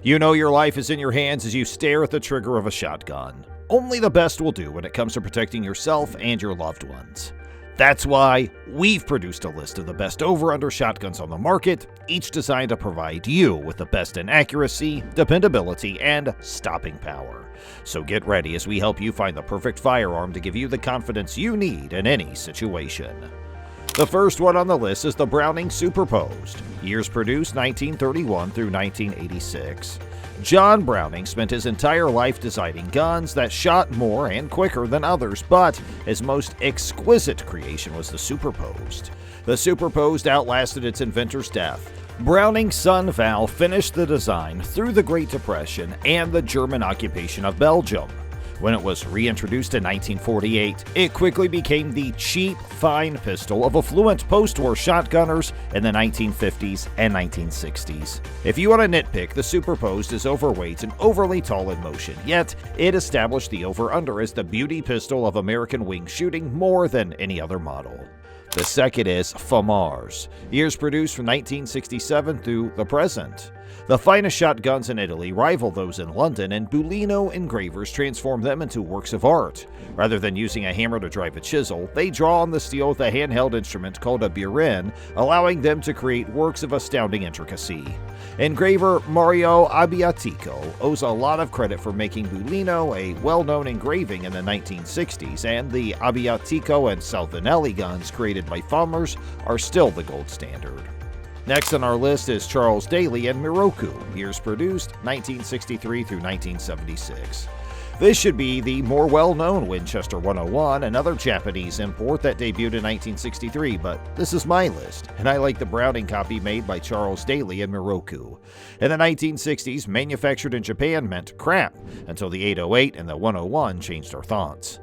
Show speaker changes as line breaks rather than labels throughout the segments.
You know your life is in your hands as you stare at the trigger of a shotgun. Only the best will do when it comes to protecting yourself and your loved ones. That's why we've produced a list of the best over-under shotguns on the market, each designed to provide you with the best in accuracy, dependability, and stopping power. So get ready as we help you find the perfect firearm to give you the confidence you need in any situation. The first one on the list is the Browning Superposed, years produced 1931 through 1986. John Browning spent his entire life designing guns that shot more and quicker than others, but his most exquisite creation was the Superposed. The Superposed outlasted its inventor's death. Browning's son Val finished the design through the Great Depression and the German occupation of Belgium. When it was reintroduced in 1948, it quickly became the cheap, fine pistol of affluent post-war shotgunners in the 1950s and 1960s. If you want to nitpick, the Superposed is overweight and overly tall in motion, yet it established the over-under as the beauty pistol of American wing shooting more than any other model. The second is FAMARS, years produced from 1967 through the present. The finest shotguns in Italy rival those in London, and Bulino engravers transform them into works of art. Rather than using a hammer to drive a chisel, they draw on the steel with a handheld instrument called a burin, allowing them to create works of astounding intricacy. Engraver Mario Abbiatico owes a lot of credit for making Bulino a well-known engraving in the 1960s, and the Abbiatico and Salvinelli guns created by FAMARS are still the gold standard. Next on our list is Charles Daly and Miroku, years produced 1963 through 1976. This should be the more well-known Winchester 101, another Japanese import that debuted in 1963, but this is my list, and I like the Browning copy made by Charles Daly and Miroku. In the 1960s, manufactured in Japan meant crap, until the 808 and the 101 changed our thoughts.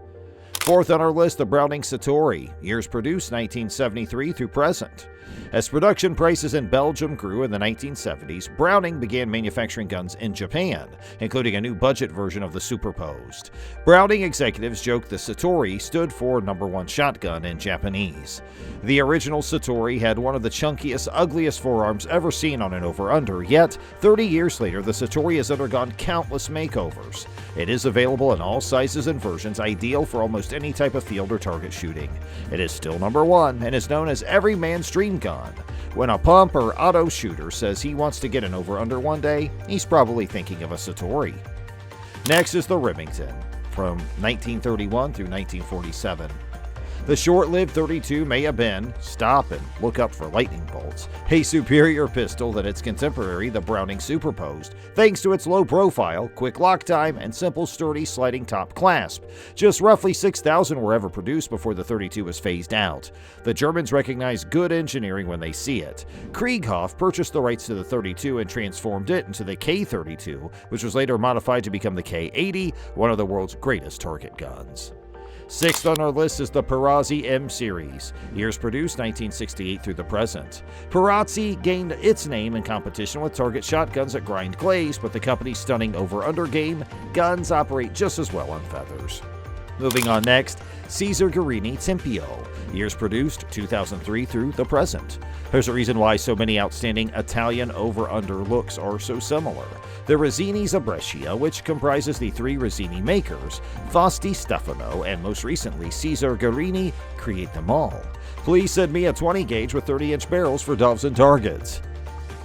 Fourth on our list, the Browning Citori, years produced 1973 through present. As production prices in Belgium grew in the 1970s, Browning began manufacturing guns in Japan, including a new budget version of the Superposed. Browning executives joked the Citori stood for #1 shotgun in Japanese. The original Citori had one of the chunkiest, ugliest forearms ever seen on an over-under, yet 30 years later, the Citori has undergone countless makeovers. It is available in all sizes and versions, ideal for almost any type of field or target shooting. It is still #1 and is known as every man's dream gun. When a pump or auto shooter says he wants to get an over-under one day, he's probably thinking of a Citori. Next is the Rivington, from 1931 through 1947. The short-lived 32 may have been, stop and look up for lightning bolts, a superior pistol than its contemporary, the Browning Superposed, thanks to its low profile, quick lock time, and simple sturdy sliding top clasp. Just roughly 6,000 were ever produced before the 32 was phased out. The Germans recognize good engineering when they see it. Krieghoff purchased the rights to the 32 and transformed it into the K-32, which was later modified to become the K-80, one of the world's greatest target guns. Sixth on our list is the Perazzi M-series, years produced 1968 through the present. Perazzi gained its name in competition with target shotguns that grind glaze, but the company's stunning over-under game, guns operate just as well on feathers. Moving on next, Caesar Guerini Tempio, years produced 2003 through the present. There's a reason why so many outstanding Italian over-under looks are so similar. The Rizzini's a Brescia, which comprises the three Rizzini makers, Fausti Stefano, and most recently Caesar Guerini, create them all. Please send me a 20 gauge with 30-inch barrels for doves and targets.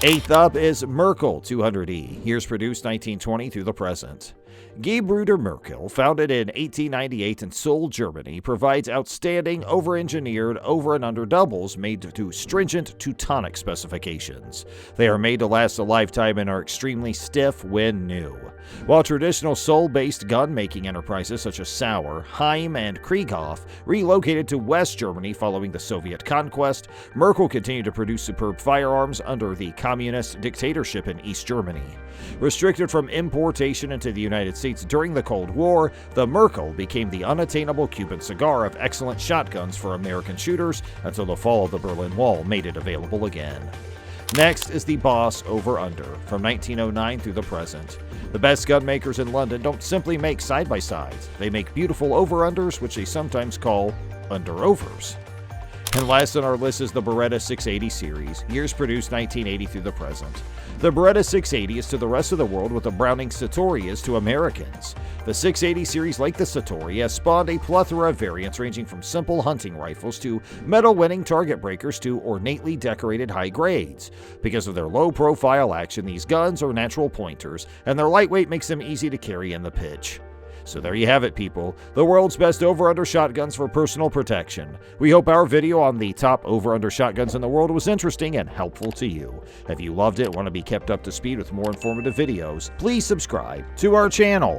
Eighth up is Merkel 200E, years produced 1920 through the present. Gebruder Merkel, founded in 1898 in Seoul, Germany, provides outstanding, over-engineered, over and under doubles made to stringent Teutonic specifications. They are made to last a lifetime and are extremely stiff when new. While traditional Seoul-based gun-making enterprises such as Sauer, Heim, and Krieghoff relocated to West Germany following the Soviet conquest, Merkel continued to produce superb firearms under the communist dictatorship in East Germany. Restricted from importation into the United States during the Cold War, the Merkel became the unattainable Cuban cigar of excellent shotguns for American shooters until the fall of the Berlin Wall made it available again. Next is the Boss Over-Under, from 1909 through the present. The best gun makers in London don't simply make side-by-sides, they make beautiful over-unders, which they sometimes call under-overs. And last on our list is the Beretta 680 series, years produced 1980 through the present. The Beretta 680 is to the rest of the world what the Browning Citori is to Americans. The 680 series, like the Citori, has spawned a plethora of variants ranging from simple hunting rifles to medal-winning target breakers to ornately decorated high grades. Because of their low-profile action, these guns are natural pointers, and their lightweight makes them easy to carry in the pitch. So there you have it, people. The world's best over-under shotguns for personal protection. We hope our video on the top over-under shotguns in the world was interesting and helpful to you. If you loved it and want to be kept up to speed with more informative videos, please subscribe to our channel.